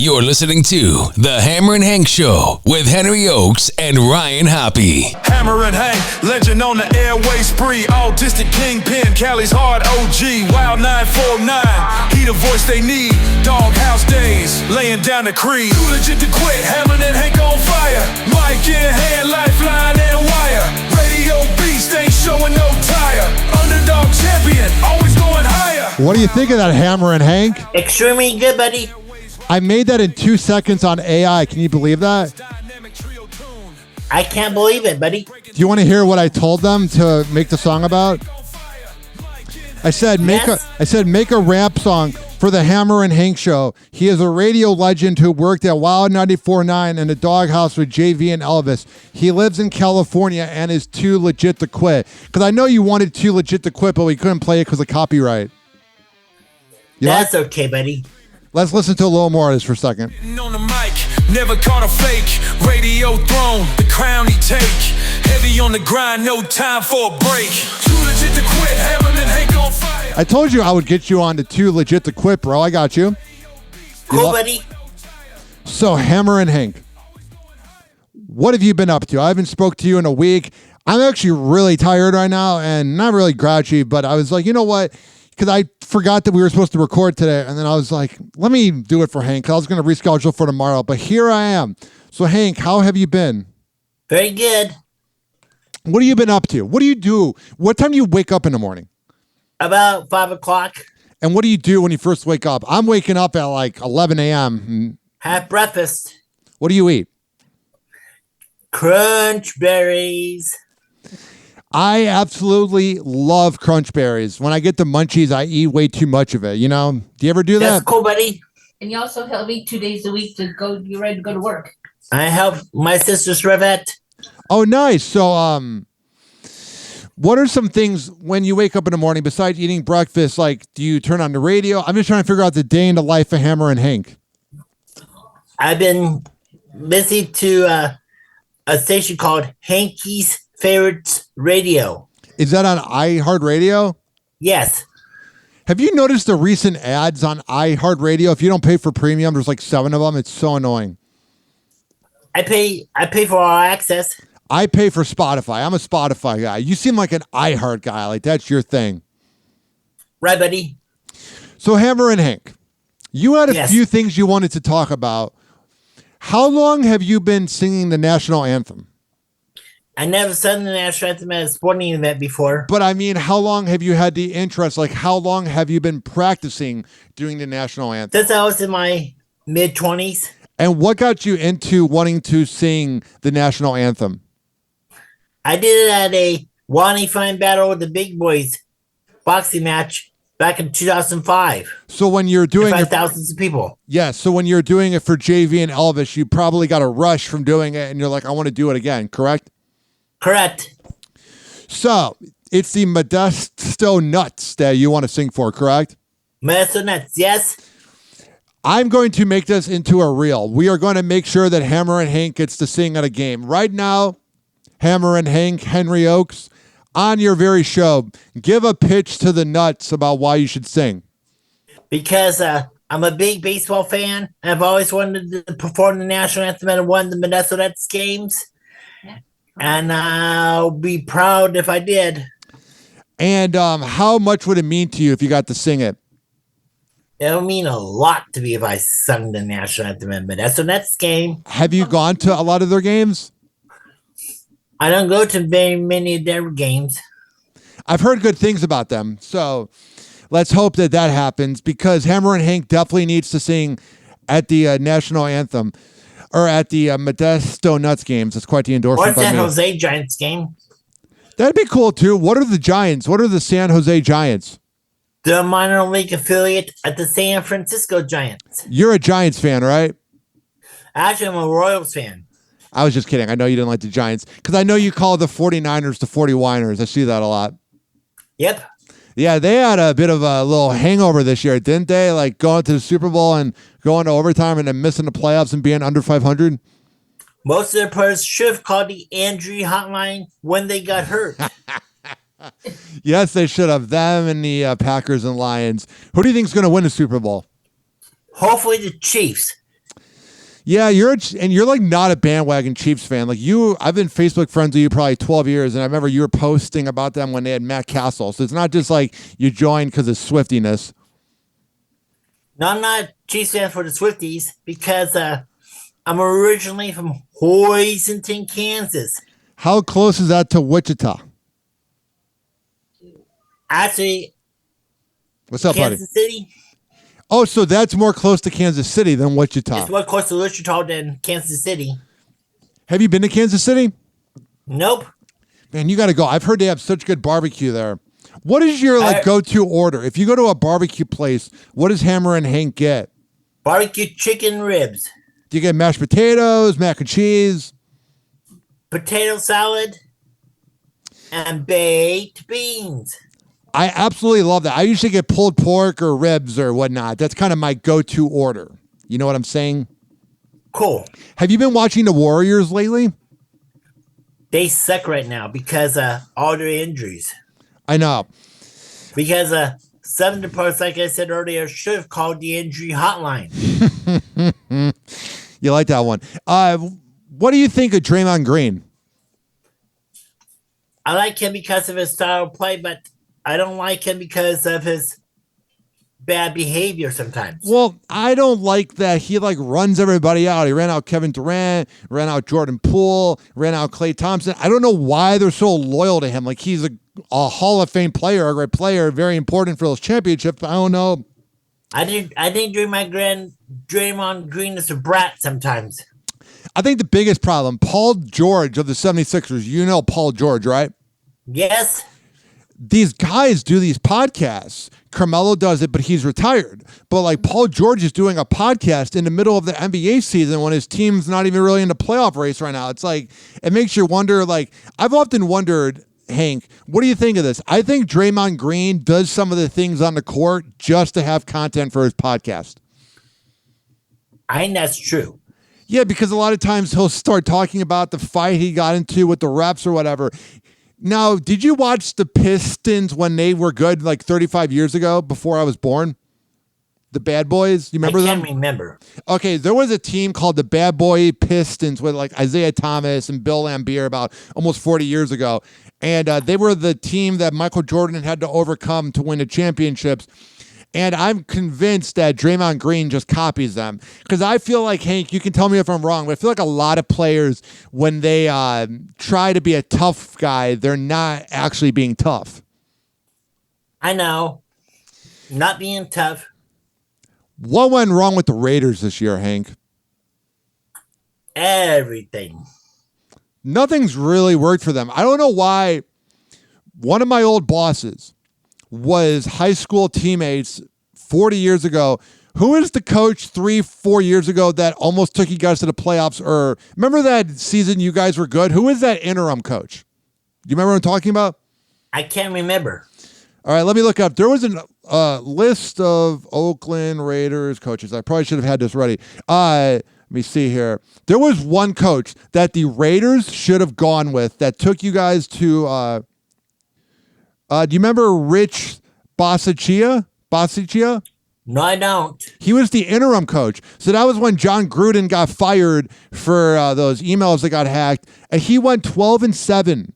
You're listening to The Hammerin' Hank Show with Henry Ochs and Ryan Hoppe. Hammerin' Hank, legend on the airway spree. Autistic kingpin, Cali's hard OG. Wild 949, he the voice they need. Doghouse days, laying down the creed. Too legit to quit, Hammerin' Hank on fire. Mic in hand, lifeline and wire. Radio beast ain't showing no tire. Underdog champion, always going higher. What do you think of that, Hammerin' Hank? Extremely good, buddy. I made that in 2 seconds on AI. Can you believe that? I can't believe it, buddy. Do you want to hear what I told them to make the song about? I said make a rap song for the Hammerin' Hank Show. He is a radio legend who worked at Wild 94.9 in the Doghouse with JV and Elvis. He lives in California and is too legit to quit. Because I know you wanted Too Legit to Quit, but we couldn't play it because of copyright. That's okay, buddy. Let's listen to a little more of this for a second. On the mic, never caught a fake. Radio throne, the crown he take. Heavy on the grind, no time for a break. Too legit to quit, Hammerin' Hank on fire. I told you I would get you on to Too Legit to Quit, bro. I got you. Cool, buddy. So, Hammerin' Hank, what have you been up to? I haven't spoke to you in a week. I'm actually really tired right now and not really grouchy, but I was like, you know what? Because I forgot that we were supposed to record today, and then I was like, let me do it for Hank. I was going to reschedule for tomorrow, but here I am. So, Hank, how have you been? Very good. What have you been up to? What do you do? What time do you wake up in the morning? About 5 o'clock. And what do you do when you first wake up? I'm waking up at like 11 a.m. Have breakfast. What do you eat? Crunch berries. I absolutely love crunch berries. When I get the munchies, I eat way too much of it. You know? Do you ever do that? That's cool, buddy. And you also help me 2 days a week to go. You're ready to go to work. I help my sister's Revette. Oh, nice. So, what are some things when you wake up in the morning besides eating breakfast? Like, do you turn on the radio? I'm just trying to figure out the day in the life of Hammerin' Hank. I've been busy to a station called Hanky's Favorites Radio. Is that on iHeartRadio? Yes. Have you noticed the recent ads on iHeartRadio? If you don't pay for premium, there's like 7 of them. It's so annoying. I pay for all access. I pay for Spotify. I'm a Spotify guy. You seem like an iHeart guy. Like that's your thing. Right, buddy. So Hammerin' Hank, you had a few things you wanted to talk about. How long have you been singing the national anthem? I never sung the national anthem at a sporting event before. But I mean, how long have you had the interest? Like, how long have you been practicing doing the national anthem? Since I was in my mid-20s. And what got you into wanting to sing the national anthem? I did it at a Wani Fine Battle with the Big Boys boxing match back in 2005. So when you're doing it, thousands of people. Yeah, so when you're doing it for JV and Elvis, you probably got a rush from doing it, and you're like, I want to do it again, correct? Correct. So, it's the Modesto Nuts that you want to sing for, correct? Modesto Nuts, yes. I'm going to make this into a reel. We are going to make sure that Hammerin' Hank gets to sing at a game. Right now, Hammerin' Hank, Henry Ochs, on your very show, give a pitch to the Nuts about why you should sing. Because I'm a big baseball fan. I've always wanted to perform the national anthem at one of the Modesto Nuts games. And I'll be proud if I did. And how much would it mean to you if you got to sing it? It'll mean a lot to me if I sung the national anthem at Modesto Nuts game. Have you gone to a lot of their games? I don't go to very many of their games. I've heard good things about them. So let's hope that that happens because Hammerin' Hank definitely needs to sing at the national anthem. Or at the Modesto Nuts games. That's quite the endorsement. Or San Jose Giants game. That'd be cool, too. What are the Giants? What are the San Jose Giants? The minor league affiliate at the San Francisco Giants. You're a Giants fan, right? Actually, I'm a Royals fan. I was just kidding. I know you didn't like the Giants. Because I know you call the 49ers the 40-winers. I see that a lot. Yep. Yeah, they had a bit of a little hangover this year, didn't they? Like going to the Super Bowl and going to overtime and then missing the playoffs and being under 500. Most of their players should have called the injury hotline when they got hurt. Yes, they should have. Them and the Packers and Lions. Who do you think is going to win the Super Bowl? Hopefully the Chiefs. Yeah, you're like not a bandwagon Chiefs fan. Like I've been Facebook friends with you probably 12 years, and I remember you were posting about them when they had Matt Castle. So it's not just like you joined because of Swiftiness. No, I'm not a Chiefs fan for the Swifties because I'm originally from Hoisington, Kansas. How close is that to Wichita? Actually, What's up, Kansas buddy? City. Oh, so that's more close to Kansas City than Wichita. It's more close to Wichita than Kansas City. Have you been to Kansas City? Nope. Man, you got to go. I've heard they have such good barbecue there. What is your go-to order? If you go to a barbecue place, what does Hammerin Hank get? Barbecue chicken ribs. Do you get mashed potatoes, mac and cheese? Potato salad. And baked beans. I absolutely love that. I usually get pulled pork or ribs or whatnot. That's kind of my go-to order. You know what I'm saying? Cool. Have you been watching the Warriors lately? They suck right now because all their injuries. I know. Because Seven Departs, like I said earlier, should have called the injury hotline. You like that one. What do you think of Draymond Green? I like him because of his style of play, but I don't like him because of his bad behavior sometimes. Well, I don't like that he runs everybody out. He ran out Kevin Durant, ran out Jordan Poole, ran out Klay Thompson. I don't know why they're so loyal to him. Like he's a Hall of Fame player, a great player, very important for those championships. I don't know. I think Draymond Green is a brat sometimes. I think the biggest problem, Paul George of the 76ers, you know Paul George, right? Yes. These guys do these podcasts. Carmelo does it, but he's retired. But Paul George is doing a podcast in the middle of the NBA season when his team's not even really in the playoff race right now. It's it makes you wonder, I've often wondered, Hank, what do you think of this? I think Draymond Green does some of the things on the court just to have content for his podcast. I think that's true. Yeah, because a lot of times he'll start talking about the fight he got into with the refs or whatever. Now, did you watch the Pistons when they were good 35 years ago before I was born? The Bad Boys? You remember them? I can't remember. Okay, there was a team called the Bad Boy Pistons with Isaiah Thomas and Bill Laimbeer about almost 40 years ago. And they were the team that Michael Jordan had to overcome to win the championships. And I'm convinced that Draymond Green just copies them. Because I feel like, Hank, you can tell me if I'm wrong, but I feel like a lot of players, when they try to be a tough guy, they're not actually being tough. I know. Not being tough. What went wrong with the Raiders this year, Hank? Everything. Nothing's really worked for them. I don't know why. One of my old bosses was high school teammates 40 years ago. Who is the coach 3-4 years ago that almost took you guys to the playoffs? Or remember that season you guys were good? Who is that interim coach? Do you remember what I'm talking about? I can't remember. All right, let me look up. There was a list of Oakland Raiders coaches. I probably should have had this ready. Let me see here. There was one coach that the Raiders should have gone with that took you guys to do you remember Rich Bisaccia? No, I don't. He was the interim coach. So that was when John Gruden got fired for those emails that got hacked. And he went 12-7.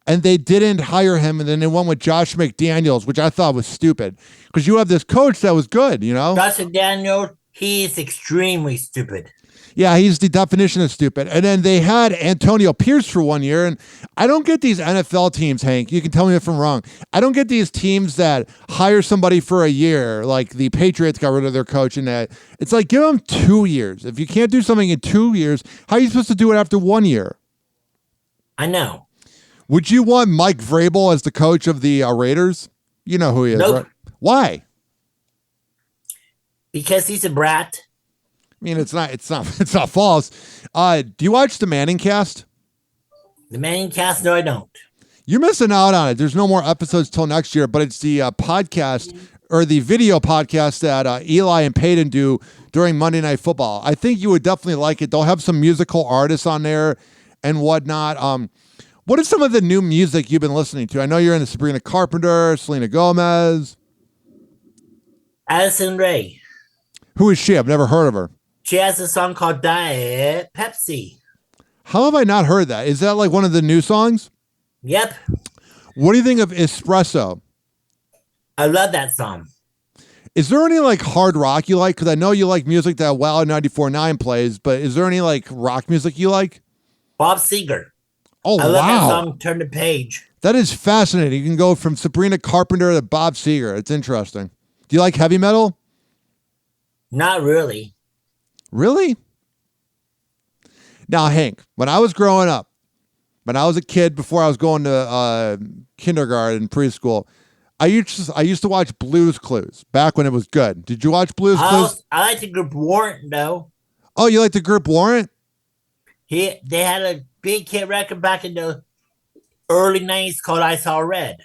And they didn't hire him. And then they went with Josh McDaniels, which I thought was stupid. Because you have this coach that was good, you know? Josh McDaniels, he is extremely stupid. Yeah, he's the definition of stupid. And then they had Antonio Pierce for 1 year. And I don't get these NFL teams, Hank. You can tell me if I'm wrong. I don't get these teams that hire somebody for a year, like the Patriots got rid of their coach and that. It's give them 2 years. If you can't do something in 2 years, how are you supposed to do it after 1 year? I know. Would you want Mike Vrabel as the coach of the Raiders? You know who he is, nope. Right? Why? Because he's a brat. I mean, it's not false. Do you watch the Manning cast? The Manning cast? No, I don't. You're missing out on it. There's no more episodes till next year, but it's the podcast or the video podcast that Eli and Peyton do during Monday Night Football. I think you would definitely like it. They'll have some musical artists on there and whatnot. What is some of the new music you've been listening to? I know you're into Sabrina Carpenter, Selena Gomez. Addison Rae. Who is she? I've never heard of her. She has a song called Diet Pepsi. How have I not heard that? Is that like one of the new songs? Yep. What do you think of Espresso? I love that song. Is there any like hard rock you like? Because I know you like music that Wow 94.9 plays, but is there any like rock music you like? Bob Seger. Oh, I love that wow. song, Turn the Page. That is fascinating. You can go from Sabrina Carpenter to Bob Seger. It's interesting. Do you like heavy metal? Not really. Really? Now, Hank, when I was growing up, when I was a kid before I was going to kindergarten, preschool, I used to watch Blues Clues back when it was good. Did you watch Blues Clues? I like the group Warrant, though. Oh, you like the group Warrant? They had a big hit record back in the early 90s called I Saw Red.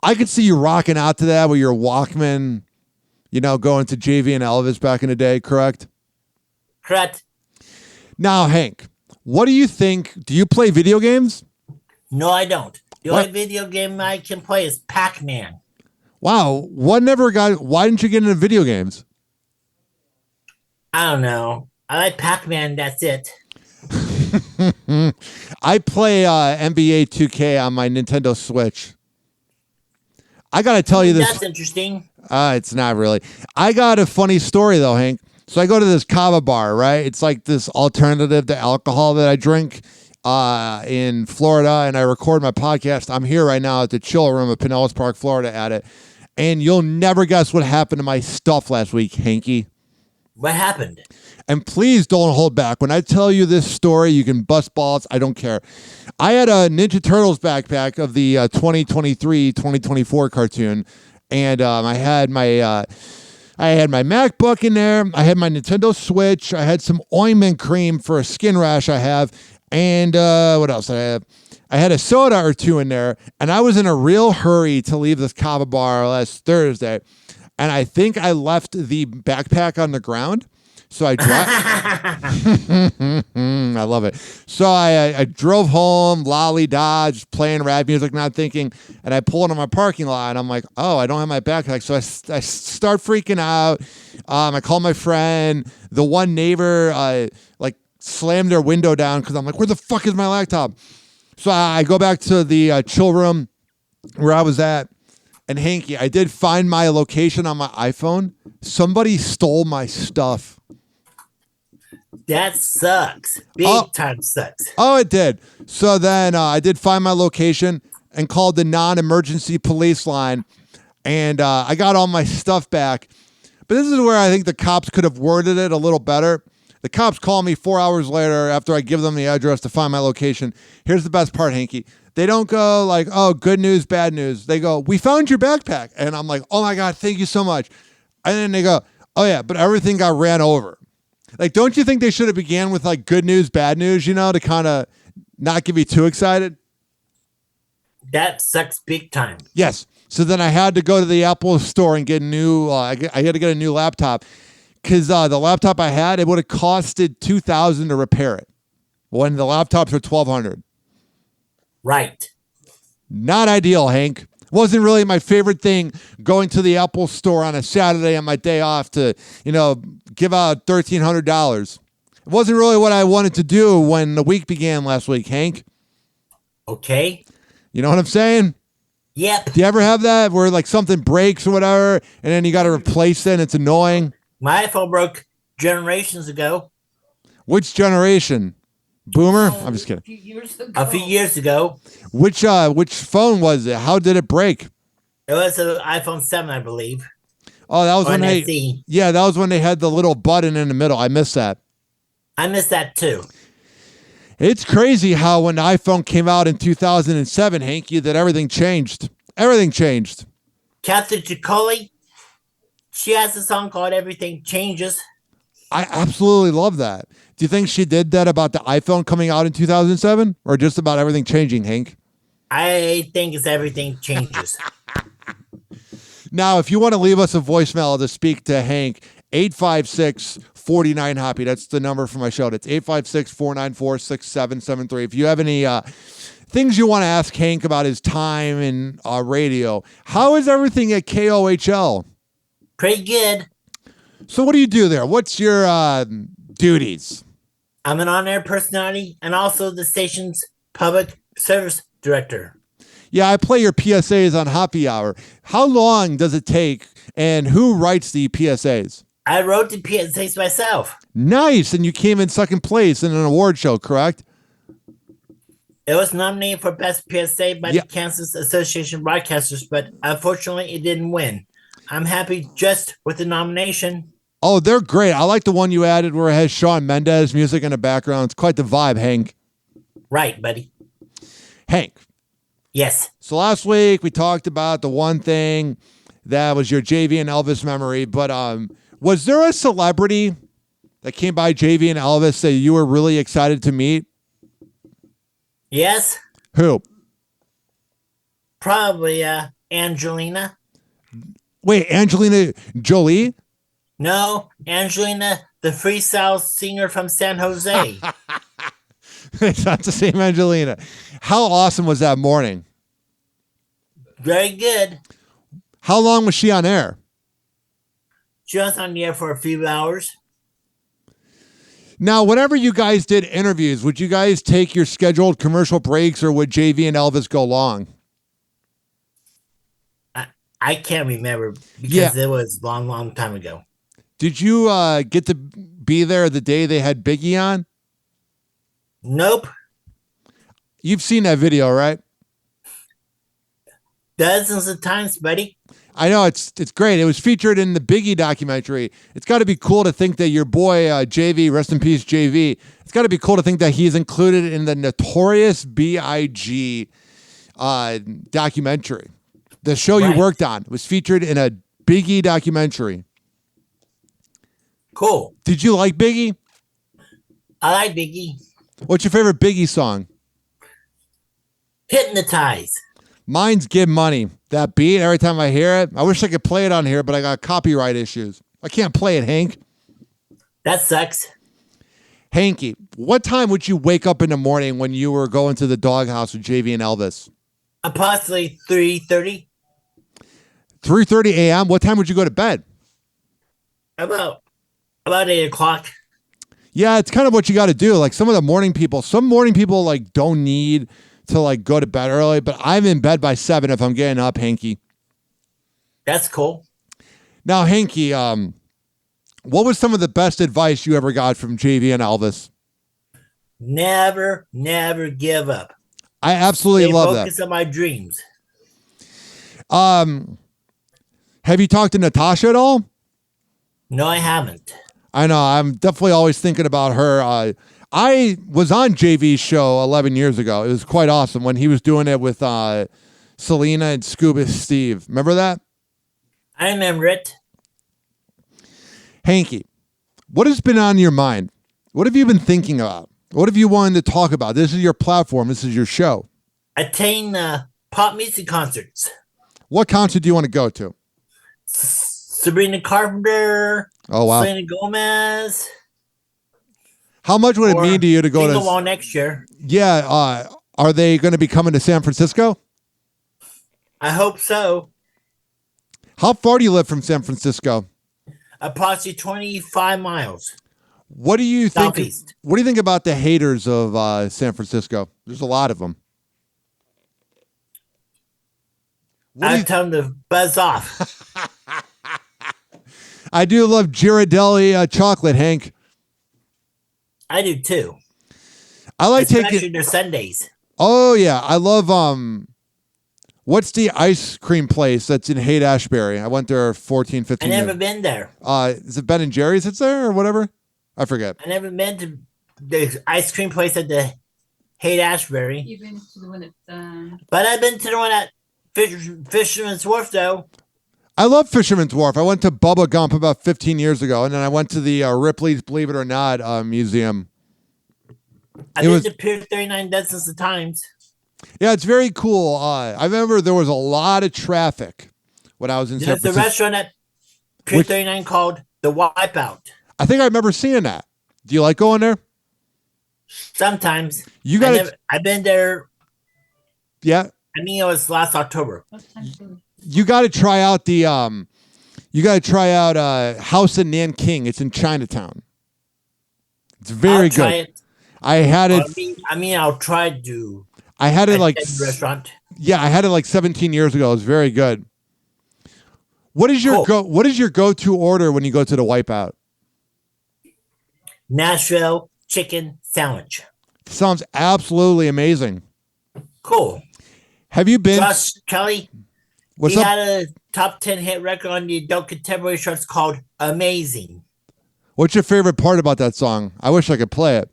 I could see you rocking out to that with your Walkman, going to JV and Elvis back in the day, correct? Correct. Now, Hank, what do you think? Do you play video games? No, I don't. The What? only video game I can play is Pac-Man. Wow, why didn't you get into video games? I don't know. I like Pac-Man, that's it. I play NBA 2K on my Nintendo Switch. I got to tell you this. That's interesting. It's not really. I got a funny story, though, Hank. So I go to this kava bar, right? It's like this alternative to alcohol that I drink in Florida, and I record my podcast. I'm here right now at the Chill Room at Pinellas Park, Florida at it. And you'll never guess what happened to my stuff last week, Hanky. What happened? And please don't hold back. When I tell you this story, you can bust balls. I don't care. I had a Ninja Turtles backpack of the 2023-2024 cartoon, and I had my MacBook in there. I had my Nintendo Switch. I had some ointment cream for a skin rash I have, and what else did I have? I had a soda or two in there, and I was in a real hurry to leave this kava bar last Thursday, and I think I left the backpack on the ground. So I I love it. So I drove home, lolly dodge, playing rap music, not thinking, and I pull into my parking lot, and I'm like, oh, I don't have my backpack. So I start freaking out. I call my friend. The one neighbor slammed their window down because I'm like, where the fuck is my laptop? So I go back to the chill room where I was at. And Hanky, I did find my location on my iPhone. Somebody stole my stuff. That sucks. Big time sucks. Oh, it did. So then I did find my location and called the non-emergency police line. And I got all my stuff back. But this is where I think the cops could have worded it a little better. The cops call me 4 hours later after I give them the address to find my location. Here's the best part, Hanky. They don't go like, oh, good news, bad news. They go, we found your backpack. And I'm like, oh my God, thank you so much. And then they go, oh yeah, but everything got ran over. Like, don't you think they should have began with like good news, bad news, to kind of not give you too excited? That sucks big time. Yes. So then I had to go to the Apple store and get a new, I had to get a new laptop because the laptop I had, it would have costed $2,000 to repair it when the laptops are $1,200. Right. Not ideal, Hank. Wasn't really my favorite thing going to the Apple store on a Saturday on my day off to, give out $1,300. It wasn't really what I wanted to do when the week began last week, Hank. Okay. You know what I'm saying? Yep. Do you ever have that where like something breaks or whatever and then you got to replace it and it's annoying? My iPhone broke generations ago. Which generation? Boomer? I'm just kidding. A few years ago. Which phone was it? How did it break? It was an iPhone 7, I believe. Oh, that was Or when an they. SE. Yeah, that was when they had the little button in the middle. I missed that. I missed that too. It's crazy how when the iPhone came out in 2007, Hanky, that everything changed. Everything changed. Catherine Chicoli, she has a song called Everything Changes. I absolutely love that. Do you think she did that about the iPhone coming out in 2007 or just about everything changing, Hank? I think it's Everything Changes. Now, if you want to leave us a voicemail to speak to Hank, 856-49-HOPPY. That's the number for my show. That's 856-494-6773. If you have any things you want to ask Hank about his time in radio, how is everything at KOHL? Pretty good. So what do you do there? What's your duties? I'm an on-air personality and also the station's public service director. Yeah, I play your PSAs on Happy Hour. How long does it take, and who writes the PSAs? I wrote the PSAs myself. Nice, and you came in second place in an award show, correct? It was nominated for Best PSA by Yeah. the Kansas Association of Broadcasters, but unfortunately it didn't win. I'm happy just with the nomination. Oh, they're great. I like the one you added where it has Shawn Mendes music in the background. It's quite the vibe, Hank. Right, buddy. Hank. Yes. So last week we talked about the one thing that was your JV and Elvis memory, but was there a celebrity that came by JV and Elvis that you were really excited to meet? Yes. Who? Probably Angelina. Wait, Angelina Jolie? No, Angelina, the freestyle singer from San Jose. It's not the same Angelina. How awesome was that morning? Very good. How long was she on air? She was on the air for a few hours. Now, whenever you guys did interviews, would you guys take your scheduled commercial breaks or would JV and Elvis go long? I can't remember because it was a long, long time ago. Did you get to be there the day they had Biggie on? Nope. You've seen that video, right? Dozens of times, buddy. I know, it's great. It was featured in the Biggie documentary. It's got to be cool to think that your boy JV, rest in peace JV, it's got to be cool to think that he's included in the Notorious B.I.G. Documentary. The show you worked on was featured in a Biggie documentary. Cool. Did you like Biggie? I like Biggie. What's your favorite Biggie song? Hypnotize. Mine's Give Money. That beat, every time I hear it, I wish I could play it on here, but I got copyright issues. I can't play it, Hank. That sucks. Hanky, what time would you wake up in the morning when you were going to the doghouse with JV and Elvis? Approximately 3:30. 3:30 a.m.? What time would you go to bed? About 8 o'clock. Yeah, it's kind of what you got to do. Like some morning people like don't need to like go to bed early, but I'm in bed by 7 if I'm getting up, Hanky. That's cool. Now, Hanky, what was some of the best advice you ever got from JV and Elvis? Never give up. I absolutely love that. Focus on my dreams. Have you talked to Natasha at all? No, I haven't. I know. I'm definitely always thinking about her. I was on JV's show 11 years ago. It was quite awesome when he was doing it with Selena and Scuba Steve. Remember that? I remember it. Hanky, what has been on your mind? What have you been thinking about? What have you wanted to talk about? This is your platform. This is your show. Attain pop music concerts. What concert do you want to go to? Sabrina Carpenter. Oh, wow. Selena Gomez. How much would it mean to you to go to next year? Yeah. Are they going to be coming to San Francisco? I hope so. How far do you live from San Francisco? Approximately 25 miles. What do you think? Southeast. What do you think about the haters of San Francisco? There's a lot of them. I tell them to buzz off. I do love Ghirardelli chocolate, Hank. I do too. I like especially taking their Sundays. Oh yeah, I love what's the ice cream place that's in Haight-Ashbury? I went there 14, 15 I years. never been there. Is it Ben and Jerry's that's there or whatever? I forget. I never been to the ice cream place at the Haight-Ashbury. You've been to the one at But I've been to the one at Fisherman's Wharf though. I love Fisherman's Wharf. I went to Bubba Gump about 15 years ago, and then I went to the Ripley's Believe It or Not museum. I've been to Pier 39 dozens of times. Yeah, it's very cool. I remember there was a lot of traffic when I was in San There's Francisco. a restaurant at Pier 39 called The Wipeout. I think I remember seeing that. Do you like going there? Sometimes. You got I've been there. Yeah. I think it was last October. You got to try out the You got to try out House in Nanking. It's in Chinatown. It's very I'll try good. it. I had it. I'll try to. I had it like restaurant. Yeah, I had it like 17 years ago. It was very good. What is your What is your go-to order when you go to the Wipeout? Nashville chicken sandwich. Sounds absolutely amazing. Cool. Have you been? Josh Kelly. What's he up? had a top 10 hit record on the adult contemporary charts called Amazing. What's your favorite part about that song? I wish I could play it.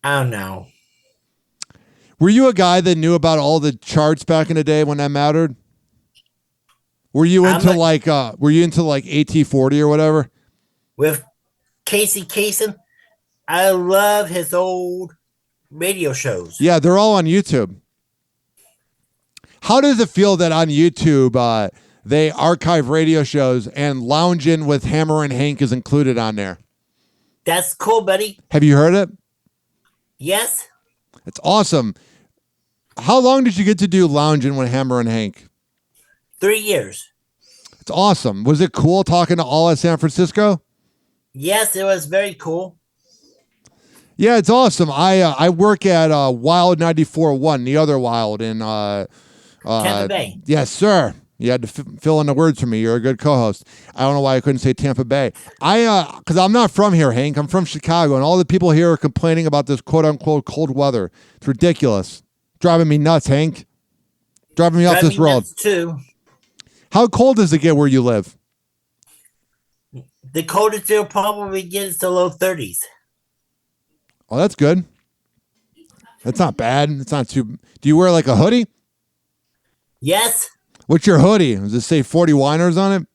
I don't know. Were you a guy that knew about all the charts back in the day when that mattered? Were you into like AT40 or whatever? With Casey Kasem, I love his old radio shows. Yeah, they're all on YouTube. How does it feel that on YouTube they archive radio shows and Loungin' with Hammerin' Hank is included on there? That's cool, buddy. Have you heard it? Yes. It's awesome. How long did you get to do Loungin' with Hammerin' Hank? 3 years. It's awesome. Was it cool talking to all of San Francisco? Yes, it was very cool. Yeah, it's awesome. I work at Wild 94.1, the other Wild in Tampa Bay. Yes, sir. You had to fill in the words for me. You're a good co-host. I don't know why I couldn't say Tampa Bay. Because I'm not from here, Hank. I'm from Chicago, and all the people here are complaining about this quote-unquote cold weather. It's ridiculous. Driving me nuts, Hank. Driving me off this road. Too. How cold does it get where you live? The coldest it'll probably get is the low 30s. Oh, that's good. That's not bad. It's not too... Do you wear like a hoodie? Yes. What's your hoodie? Does it say 40 Winers on it?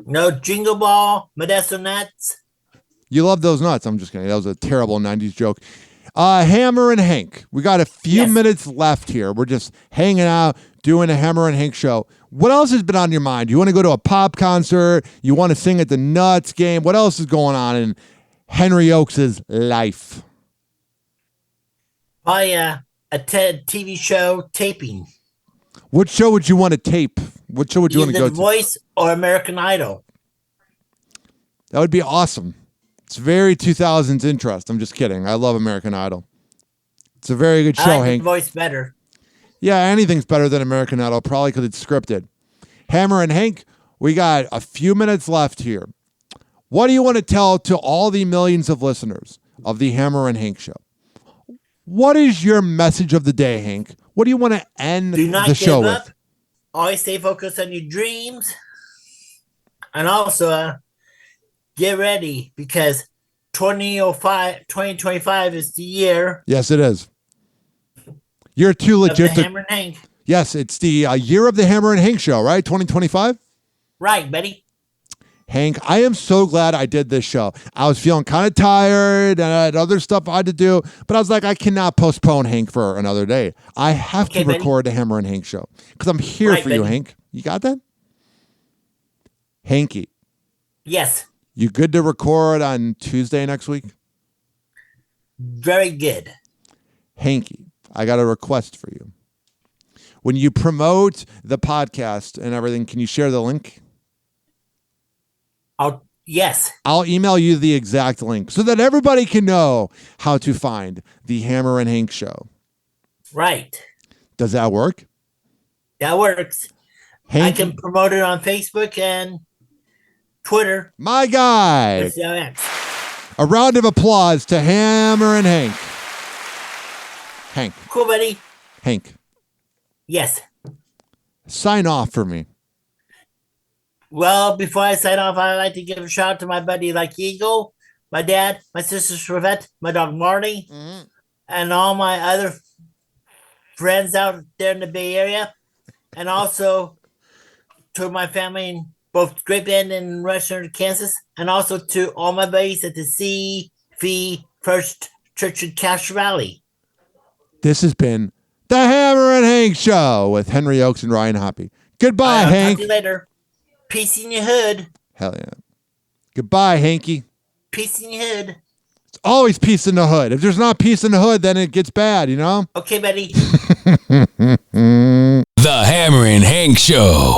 No, Jingle Ball, Modesto Nuts. You love those nuts. I'm just kidding. That was a terrible 90s joke. Hammerin' Hank. We got a few minutes left here. We're just hanging out, doing a Hammerin' Hank show. What else has been on your mind? You want to go to a pop concert? You want to sing at the Nuts game? What else is going on in Henry Ochs' life? A TV show taping. What show would you want to tape? What show would you want to go to? The Voice or American Idol. That would be awesome. It's very 2000s interest. I'm just kidding. I love American Idol. It's a very good show, I like Hank. The Voice better. Yeah, anything's better than American Idol, probably because it's scripted. Hammerin' Hank, we got a few minutes left here. What do you want to tell to all the millions of listeners of the Hammerin' Hank show? What is your message of the day, Hank? What do you want to end the show with? Always stay focused on your dreams. And also, get ready because 2025 is the year. Yes, it is. You're too legit to... Hammerin' Hank. Yes, it's the year of the Hammerin' Hank show, right? 2025? Right, buddy. Hank, I am so glad I did this show. I was feeling kind of tired and I had other stuff I had to do, but I was like, I cannot postpone Hank for another day. I have to record the Hammerin' Hank show because I'm here for you, Hank. You got that? Hanky. Yes. You good to record on Tuesday next week? Very good. Hanky, I got a request for you. When you promote the podcast and everything, can you share the link? Yes. I'll email you the exact link so that everybody can know how to find the Hammerin' Hank show. Right. Does that work? That works. Hank, I can promote it on Facebook and Twitter. My guy. A round of applause to Hammerin' Hank. Hank. Cool, buddy. Hank. Yes. Sign off for me. Well, before I sign off, I'd like to give a shout out to my buddy like Eagle, my dad, my sister Shrevette, my dog Marty, and all my other friends out there in the Bay Area, and also to my family in both Great Bend and Western Kansas, and also to all my buddies at the CV First Church in Cache Valley. This has been the Hammerin' Hank Show with Henry Ochs and Ryan Hoppe. Goodbye, Hank. Talk to you later. Peace in your hood. Hell yeah. Goodbye, Hanky. Peace in your hood. It's always peace in the hood. If there's not peace in the hood, then it gets bad, you know? Okay, buddy. The Hammerin' Hank Show.